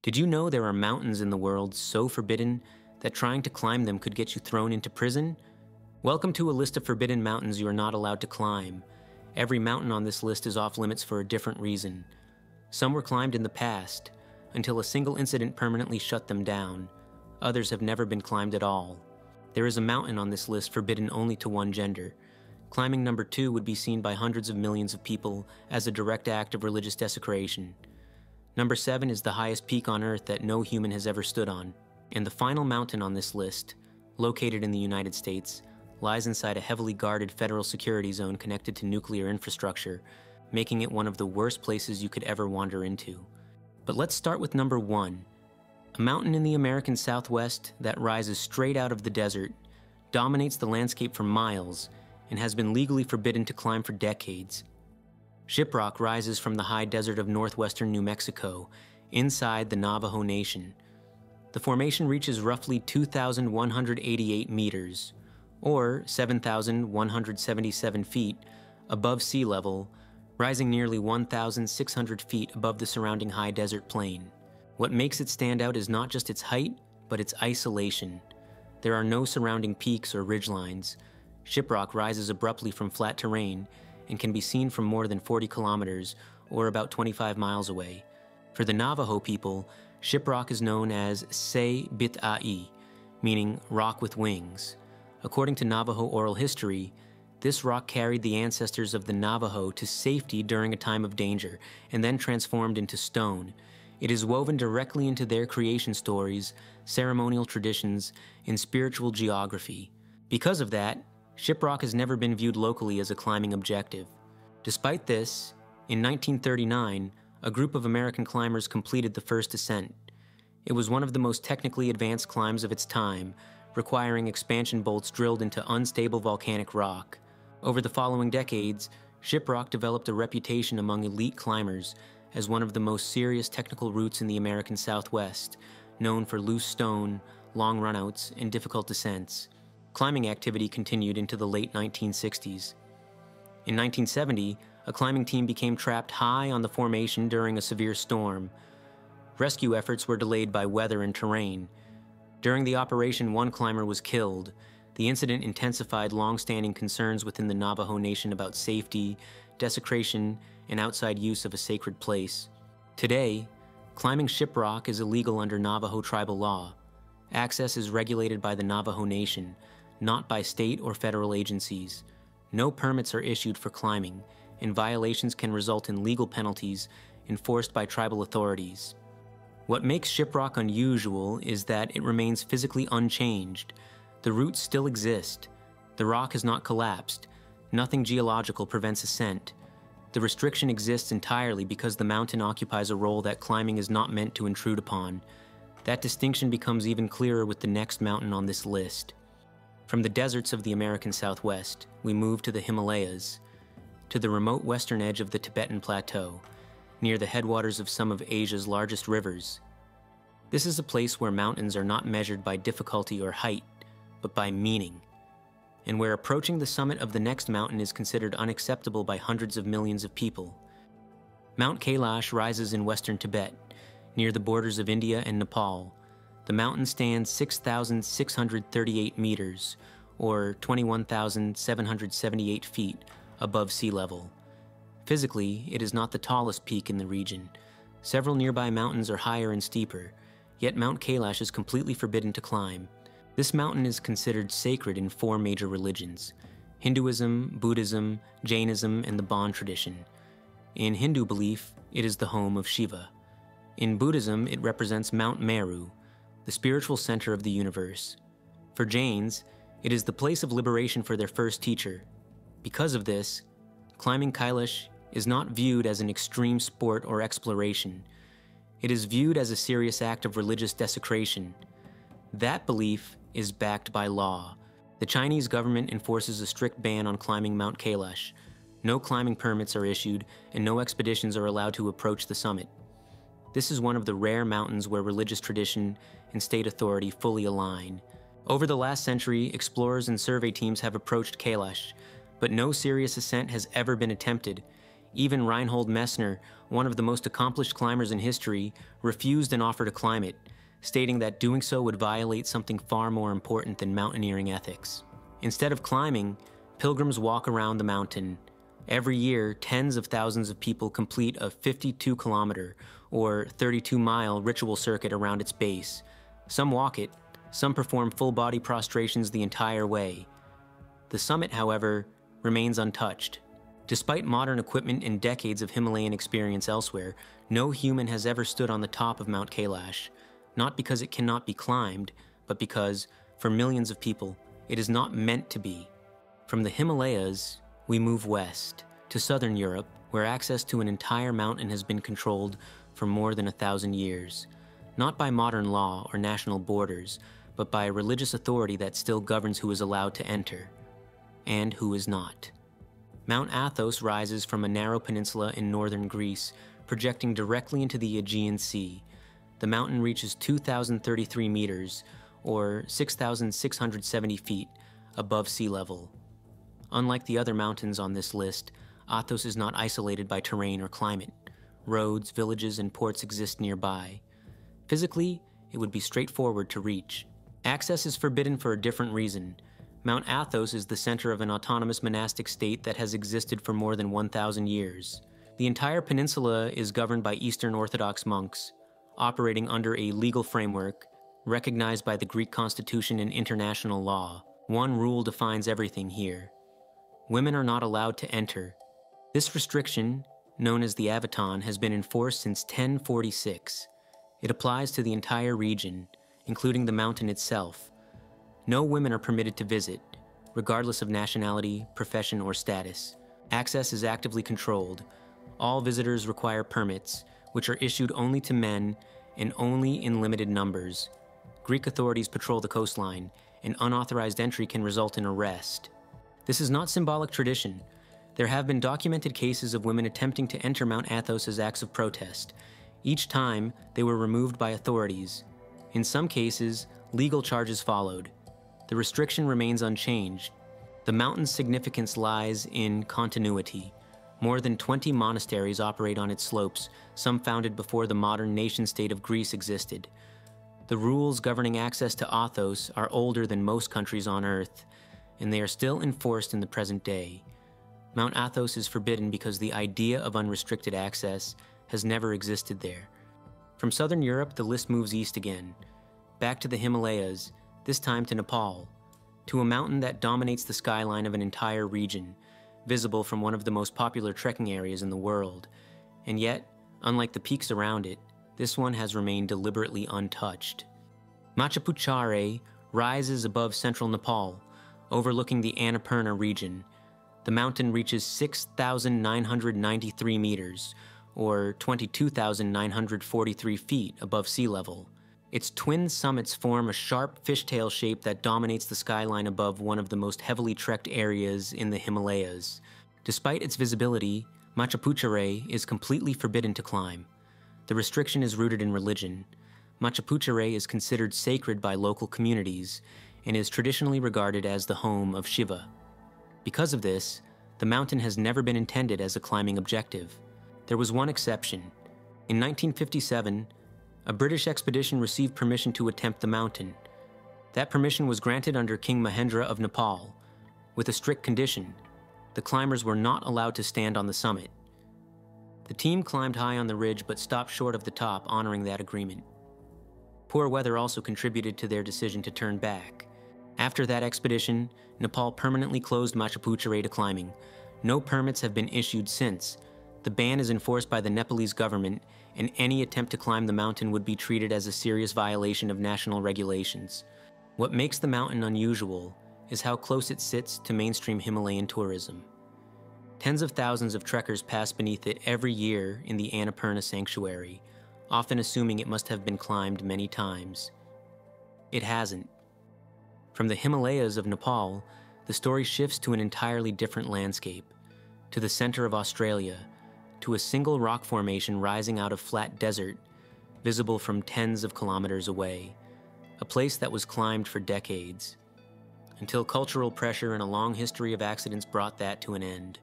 Did you know there are mountains in the world so forbidden that trying to climb them could get you thrown into prison? Welcome to a list of forbidden mountains you are not allowed to climb. Every mountain on this list is off limits for a different reason. Some were climbed in the past, until a single incident permanently shut them down. Others have never been climbed at all. There is a mountain on this list forbidden only to one gender. Climbing number 2 would be seen by hundreds of millions of people as a direct act of religious desecration. Number 7 is the highest peak on Earth that no human has ever stood on. And the final mountain on this list, located in the United States, lies inside a heavily guarded federal security zone connected to nuclear infrastructure, making it one of the worst places you could ever wander into. But let's start with number 1. A mountain in the American Southwest that rises straight out of the desert, dominates the landscape for miles, and has been legally forbidden to climb for decades. Shiprock rises from the high desert of northwestern New Mexico, inside the Navajo Nation. The formation reaches roughly 2,188 meters, or 7,177 feet, above sea level, rising nearly 1,600 feet above the surrounding high desert plain. What makes it stand out is not just its height, but its isolation. There are no surrounding peaks or ridgelines. Shiprock rises abruptly from flat terrain and can be seen from more than 40 kilometers, or about 25 miles away. For the Navajo people, Shiprock is known as Se Bit Ai, meaning rock with wings. According to Navajo oral history, this rock carried the ancestors of the Navajo to safety during a time of danger, and then transformed into stone. It is woven directly into their creation stories, ceremonial traditions, and spiritual geography. Because of that, Shiprock has never been viewed locally as a climbing objective. Despite this, in 1939, a group of American climbers completed the first ascent. It was one of the most technically advanced climbs of its time, requiring expansion bolts drilled into unstable volcanic rock. Over the following decades, Shiprock developed a reputation among elite climbers as one of the most serious technical routes in the American Southwest, known for loose stone, long runouts, and difficult descents. Climbing activity continued into the late 1960s. In 1970, a climbing team became trapped high on the formation during a severe storm. Rescue efforts were delayed by weather and terrain. During the operation, one climber was killed. The incident intensified long-standing concerns within the Navajo Nation about safety, desecration, and outside use of a sacred place. Today, climbing Shiprock is illegal under Navajo tribal law. Access is regulated by the Navajo Nation, not by state or federal agencies. No permits are issued for climbing, and violations can result in legal penalties enforced by tribal authorities. What makes Shiprock unusual is that it remains physically unchanged. The roots still exist. The rock has not collapsed. Nothing geological prevents ascent. The restriction exists entirely because the mountain occupies a role that climbing is not meant to intrude upon. That distinction becomes even clearer with the next mountain on this list. From the deserts of the American Southwest, we move to the Himalayas, to the remote western edge of the Tibetan Plateau, near the headwaters of some of Asia's largest rivers. This is a place where mountains are not measured by difficulty or height, but by meaning, and where approaching the summit of the next mountain is considered unacceptable by hundreds of millions of people. Mount Kailash rises in western Tibet, near the borders of India and Nepal. The mountain stands 6,638 meters, or 21,778 feet, above sea level. Physically, it is not the tallest peak in the region. Several nearby mountains are higher and steeper, yet Mount Kailash is completely forbidden to climb. This mountain is considered sacred in 4 major religions: Hinduism, Buddhism, Jainism, and the Bon tradition. In Hindu belief, it is the home of Shiva. In Buddhism, it represents Mount Meru, the spiritual center of the universe. For Jains, it is the place of liberation for their first teacher. Because of this, climbing Kailash is not viewed as an extreme sport or exploration. It is viewed as a serious act of religious desecration. That belief is backed by law. The Chinese government enforces a strict ban on climbing Mount Kailash. No climbing permits are issued, and no expeditions are allowed to approach the summit. This is one of the rare mountains where religious tradition and state authority fully align. Over the last century, explorers and survey teams have approached Kailash, but no serious ascent has ever been attempted. Even Reinhold Messner, one of the most accomplished climbers in history, refused an offer to climb it, stating that doing so would violate something far more important than mountaineering ethics. Instead of climbing, pilgrims walk around the mountain. Every year, tens of thousands of people complete a 52-kilometer or 32-mile ritual circuit around its base. Some walk it, some perform full-body prostrations the entire way. The summit, however, remains untouched. Despite modern equipment and decades of Himalayan experience elsewhere, no human has ever stood on the top of Mount Kailash, not because it cannot be climbed, but because, for millions of people, it is not meant to be. From the Himalayas, we move west, to southern Europe, where access to an entire mountain has been controlled for more than 1,000 years, not by modern law or national borders, but by a religious authority that still governs who is allowed to enter, and who is not. Mount Athos rises from a narrow peninsula in northern Greece, projecting directly into the Aegean Sea. The mountain reaches 2,033 meters, or 6,670 feet, above sea level. Unlike the other mountains on this list, Athos is not isolated by terrain or climate. Roads, villages, and ports exist nearby. Physically, it would be straightforward to reach. Access is forbidden for a different reason. Mount Athos is the center of an autonomous monastic state that has existed for more than 1,000 years. The entire peninsula is governed by Eastern Orthodox monks, operating under a legal framework recognized by the Greek constitution and international law. One rule defines everything here. Women are not allowed to enter. This restriction, known as the Avaton, has been enforced since 1046. It applies to the entire region, including the mountain itself. No women are permitted to visit, regardless of nationality, profession, or status. Access is actively controlled. All visitors require permits, which are issued only to men and only in limited numbers. Greek authorities patrol the coastline, and unauthorized entry can result in arrest. This is not symbolic tradition. There have been documented cases of women attempting to enter Mount Athos as acts of protest. Each time, they were removed by authorities. In some cases, legal charges followed. The restriction remains unchanged. The mountain's significance lies in continuity. More than 20 monasteries operate on its slopes, some founded before the modern nation-state of Greece existed. The rules governing access to Athos are older than most countries on Earth, and they are still enforced in the present day. Mount Athos is forbidden because the idea of unrestricted access has never existed there. From southern Europe, the list moves east again, back to the Himalayas, this time to Nepal, to a mountain that dominates the skyline of an entire region, visible from one of the most popular trekking areas in the world. And yet, unlike the peaks around it, this one has remained deliberately untouched. Machapuchare rises above central Nepal, overlooking the Annapurna region. The mountain reaches 6,993 meters, or 22,943 feet above sea level. Its twin summits form a sharp fishtail shape that dominates the skyline above one of the most heavily trekked areas in the Himalayas. Despite its visibility, Machapuchare is completely forbidden to climb. The restriction is rooted in religion. Machapuchare is considered sacred by local communities and is traditionally regarded as the home of Shiva. Because of this, the mountain has never been intended as a climbing objective. There was one exception. In 1957, a British expedition received permission to attempt the mountain. That permission was granted under King Mahendra of Nepal, with a strict condition: the climbers were not allowed to stand on the summit. The team climbed high on the ridge but stopped short of the top, honoring that agreement. Poor weather also contributed to their decision to turn back. After that expedition, Nepal permanently closed Machapuchare to climbing. No permits have been issued since. The ban is enforced by the Nepalese government, and any attempt to climb the mountain would be treated as a serious violation of national regulations. What makes the mountain unusual is how close it sits to mainstream Himalayan tourism. Tens of thousands of trekkers pass beneath it every year in the Annapurna Sanctuary, often assuming it must have been climbed many times. It hasn't. From the Himalayas of Nepal, the story shifts to an entirely different landscape, to the center of Australia, to a single rock formation rising out of flat desert, visible from tens of kilometers away, a place that was climbed for decades, until cultural pressure and a long history of accidents brought that to an end.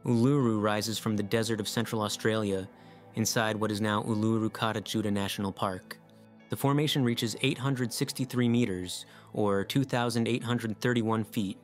Uluru rises from the desert of Central Australia inside what is now Uluru Kata National Park. The formation reaches 863 meters, or 2,831 feet,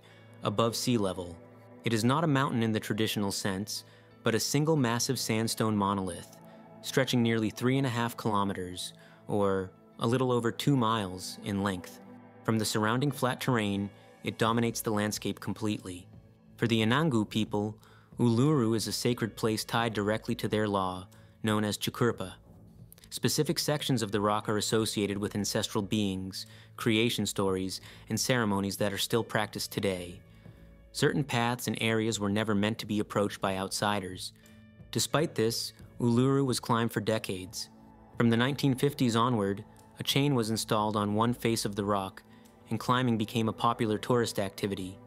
above sea level. It is not a mountain in the traditional sense, but a single massive sandstone monolith, stretching nearly 3.5 kilometers, or a little over 2 miles, in length. From the surrounding flat terrain, it dominates the landscape completely. For the Anangu people, Uluru is a sacred place tied directly to their law, known as Chukurpa. Specific sections of the rock are associated with ancestral beings, creation stories, and ceremonies that are still practiced today. Certain paths and areas were never meant to be approached by outsiders. Despite this, Uluru was climbed for decades. From the 1950s onward, a chain was installed on one face of the rock, and climbing became a popular tourist activity.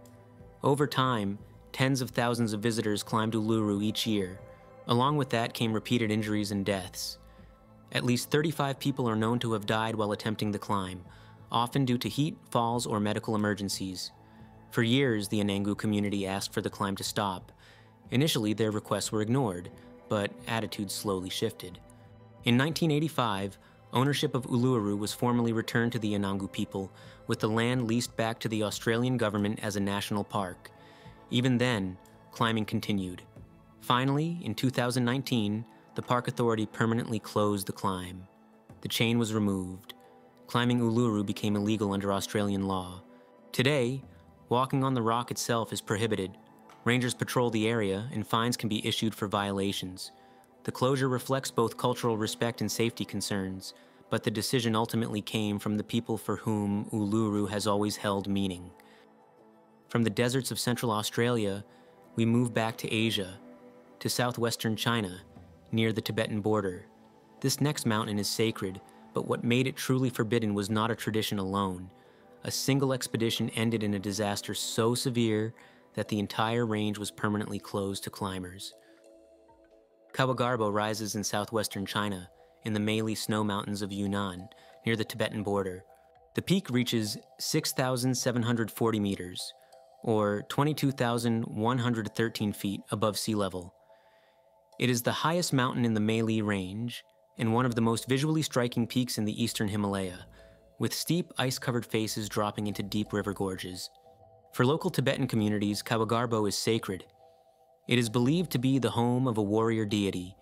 Over time, tens of thousands of visitors climbed Uluru each year. Along with that came repeated injuries and deaths. At least 35 people are known to have died while attempting the climb, often due to heat, falls, or medical emergencies. For years, the Anangu community asked for the climb to stop. Initially, their requests were ignored, but attitudes slowly shifted. In 1985, ownership of Uluru was formally returned to the Anangu people, with the land leased back to the Australian government as a national park. Even then, climbing continued. Finally, in 2019, the park authority permanently closed the climb. The chain was removed. Climbing Uluru became illegal under Australian law. Today, walking on the rock itself is prohibited. Rangers patrol the area, and fines can be issued for violations. The closure reflects both cultural respect and safety concerns, but the decision ultimately came from the people for whom Uluru has always held meaning. From the deserts of Central Australia, we move back to Asia, to southwestern China, near the Tibetan border. This next mountain is sacred, but what made it truly forbidden was not a tradition alone. A single expedition ended in a disaster so severe that the entire range was permanently closed to climbers. Kawagarbo rises in southwestern China, in the Meili Snow Mountains of Yunnan, near the Tibetan border. The peak reaches 6,740 meters, or 22,113 feet above sea level. It is the highest mountain in the Meili Range, and one of the most visually striking peaks in the eastern Himalaya, with steep, ice-covered faces dropping into deep river gorges. For local Tibetan communities, Kawagarbo is sacred. It is believed to be the home of a warrior deity,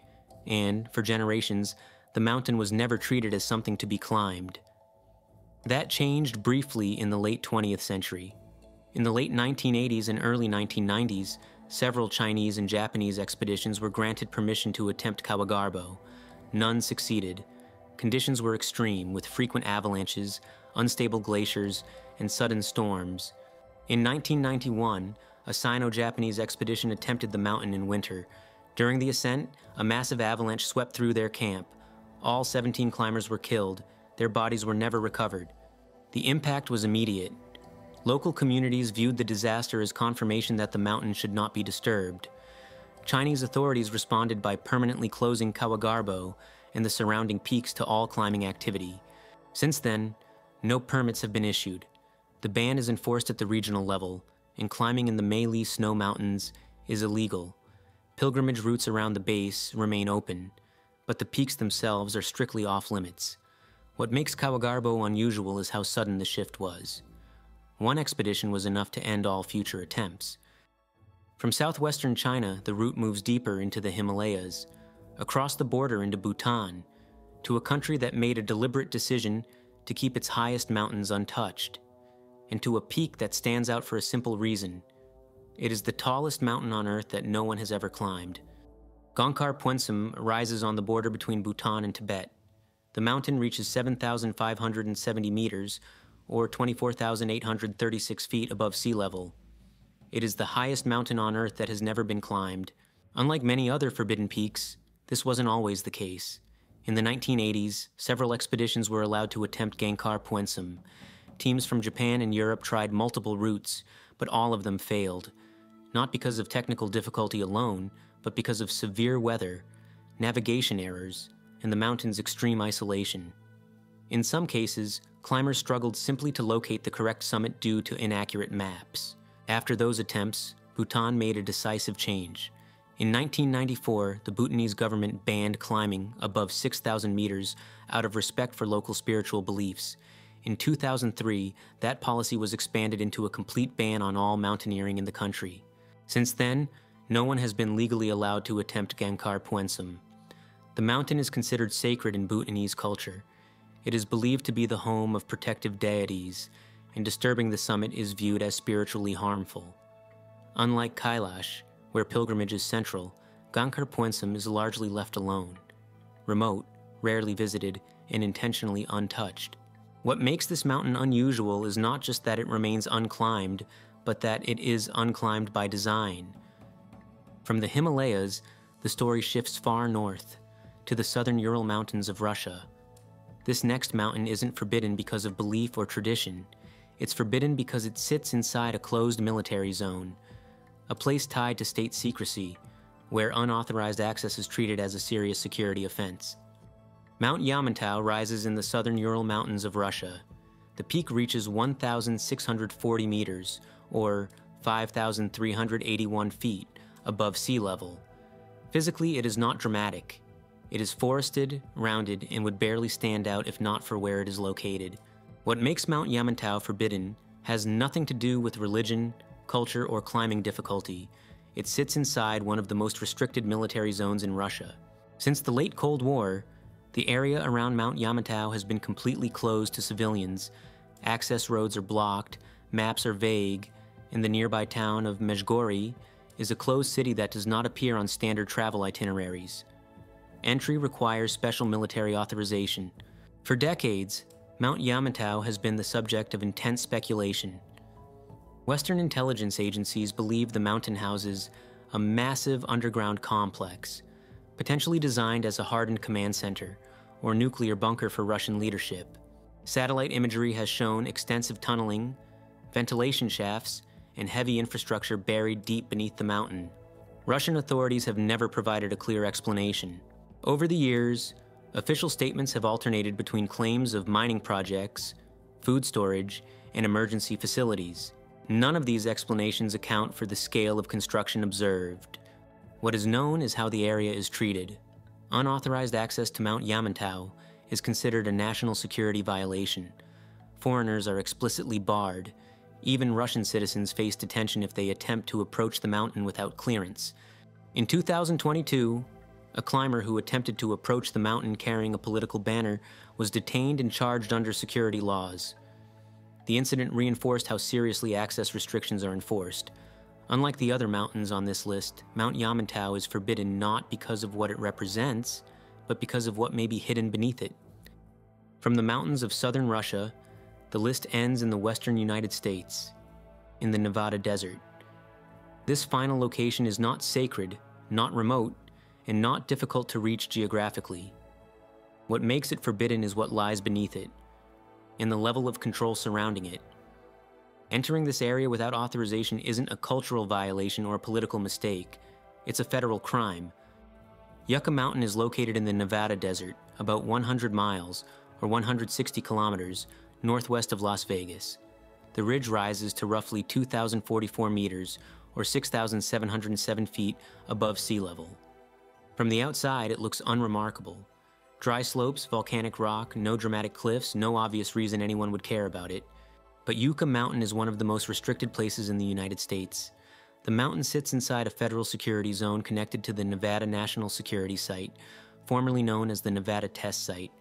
and, for generations, the mountain was never treated as something to be climbed. That changed briefly in the late 20th century. In the late 1980s and early 1990s, several Chinese and Japanese expeditions were granted permission to attempt Kawagarbo. None succeeded. Conditions were extreme, with frequent avalanches, unstable glaciers, and sudden storms. In 1991, a Sino-Japanese expedition attempted the mountain in winter. During the ascent, a massive avalanche swept through their camp. All 17 climbers were killed. Their bodies were never recovered. The impact was immediate. Local communities viewed the disaster as confirmation that the mountain should not be disturbed. Chinese authorities responded by permanently closing Kawagarbo and the surrounding peaks to all climbing activity. Since then, no permits have been issued. The ban is enforced at the regional level, and climbing in the Meili Snow Mountains is illegal. Pilgrimage routes around the base remain open, but the peaks themselves are strictly off-limits. What makes Kawagarbo unusual is how sudden the shift was. One expedition was enough to end all future attempts. From southwestern China, the route moves deeper into the Himalayas, across the border into Bhutan, to a country that made a deliberate decision to keep its highest mountains untouched, and to a peak that stands out for a simple reason. It is the tallest mountain on Earth that no one has ever climbed. Gangkhar Puensum rises on the border between Bhutan and Tibet. The mountain reaches 7,570 meters, or 24,836 feet above sea level. It is the highest mountain on Earth that has never been climbed. Unlike many other forbidden peaks, this wasn't always the case. In the 1980s, several expeditions were allowed to attempt Gangkhar Puensum. Teams from Japan and Europe tried multiple routes, but all of them failed. Not because of technical difficulty alone, but because of severe weather, navigation errors, and the mountain's extreme isolation. In some cases, climbers struggled simply to locate the correct summit due to inaccurate maps. After those attempts, Bhutan made a decisive change. In 1994, the Bhutanese government banned climbing above 6,000 meters out of respect for local spiritual beliefs. In 2003, that policy was expanded into a complete ban on all mountaineering in the country. Since then, no one has been legally allowed to attempt Gangkhar Puensum. The mountain is considered sacred in Bhutanese culture. It is believed to be the home of protective deities, and disturbing the summit is viewed as spiritually harmful. Unlike Kailash, where pilgrimage is central, Gangkhar Puensum is largely left alone, remote, rarely visited, and intentionally untouched. What makes this mountain unusual is not just that it remains unclimbed, but that it is unclimbed by design. From the Himalayas, the story shifts far north, to the southern Ural Mountains of Russia. This next mountain isn't forbidden because of belief or tradition. It's forbidden because it sits inside a closed military zone, a place tied to state secrecy, where unauthorized access is treated as a serious security offense. Mount Yamantau rises in the southern Ural Mountains of Russia. The peak reaches 1,640 meters, or 5,381 feet, above sea level. Physically, it is not dramatic. It is forested, rounded, and would barely stand out if not for where it is located. What makes Mount Yamantau forbidden has nothing to do with religion, culture, or climbing difficulty. It sits inside one of the most restricted military zones in Russia. Since the late Cold War, the area around Mount Yamantau has been completely closed to civilians. Access roads are blocked, maps are vague, and the nearby town of Mezhgori is a closed city that does not appear on standard travel itineraries. Entry requires special military authorization. For decades, Mount Yamantau has been the subject of intense speculation. Western intelligence agencies believe the mountain houses a massive underground complex, potentially designed as a hardened command center or nuclear bunker for Russian leadership. Satellite imagery has shown extensive tunneling, ventilation shafts, and heavy infrastructure buried deep beneath the mountain. Russian authorities have never provided a clear explanation. Over the years, official statements have alternated between claims of mining projects, food storage, and emergency facilities. None of these explanations account for the scale of construction observed. What is known is how the area is treated. Unauthorized access to Mount Yamantau is considered a national security violation. Foreigners are explicitly barred. Even Russian citizens face detention if they attempt to approach the mountain without clearance. In 2022, a climber who attempted to approach the mountain carrying a political banner was detained and charged under security laws. The incident reinforced how seriously access restrictions are enforced. Unlike the other mountains on this list, Mount Yamantau is forbidden not because of what it represents, but because of what may be hidden beneath it. From the mountains of southern Russia, the list ends in the western United States, in the Nevada desert. This final location is not sacred, not remote, and not difficult to reach geographically. What makes it forbidden is what lies beneath it, and the level of control surrounding it. Entering this area without authorization isn't a cultural violation or a political mistake. It's a federal crime. Yucca Mountain is located in the Nevada desert, about 100 miles, or 160 kilometers, northwest of Las Vegas. The ridge rises to roughly 2,044 meters, or 6,707 feet above sea level. From the outside, it looks unremarkable. Dry slopes, volcanic rock, no dramatic cliffs, no obvious reason anyone would care about it. But Yucca Mountain is one of the most restricted places in the United States. The mountain sits inside a federal security zone connected to the Nevada National Security Site, formerly known as the Nevada Test Site.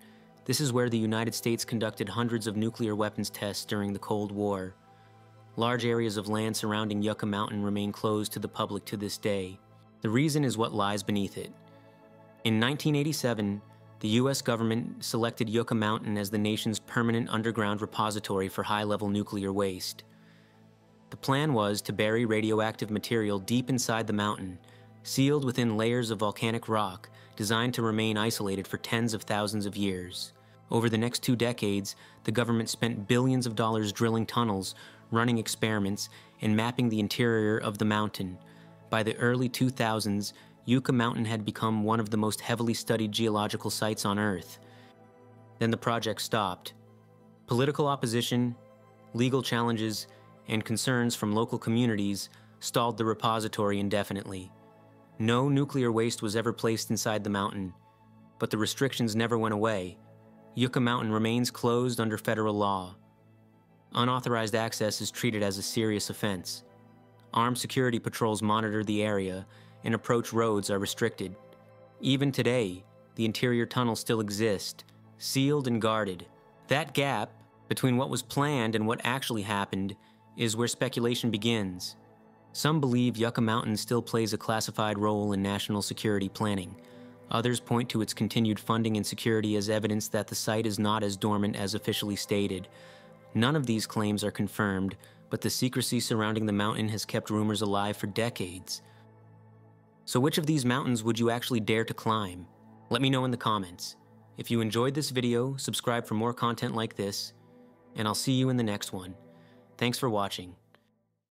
This is where the United States conducted hundreds of nuclear weapons tests during the Cold War. Large areas of land surrounding Yucca Mountain remain closed to the public to this day. The reason is what lies beneath it. In 1987, the U.S. government selected Yucca Mountain as the nation's permanent underground repository for high-level nuclear waste. The plan was to bury radioactive material deep inside the mountain, sealed within layers of volcanic rock, designed to remain isolated for tens of thousands of years. Over the next 2 decades, the government spent billions of dollars drilling tunnels, running experiments, and mapping the interior of the mountain. By the early 2000s, Yucca Mountain had become one of the most heavily studied geological sites on Earth. Then the project stopped. Political opposition, legal challenges, and concerns from local communities stalled the repository indefinitely. No nuclear waste was ever placed inside the mountain, but the restrictions never went away. Yucca Mountain remains closed under federal law. Unauthorized access is treated as a serious offense. Armed security patrols monitor the area, and approach roads are restricted. Even today, the interior tunnels still exist, sealed and guarded. That gap between what was planned and what actually happened is where speculation begins. Some believe Yucca Mountain still plays a classified role in national security planning. Others point to its continued funding and security as evidence that the site is not as dormant as officially stated. None of these claims are confirmed, but the secrecy surrounding the mountain has kept rumors alive for decades. So which of these mountains would you actually dare to climb? Let me know in the comments. If you enjoyed this video, subscribe for more content like this, and I'll see you in the next one. Thanks for watching.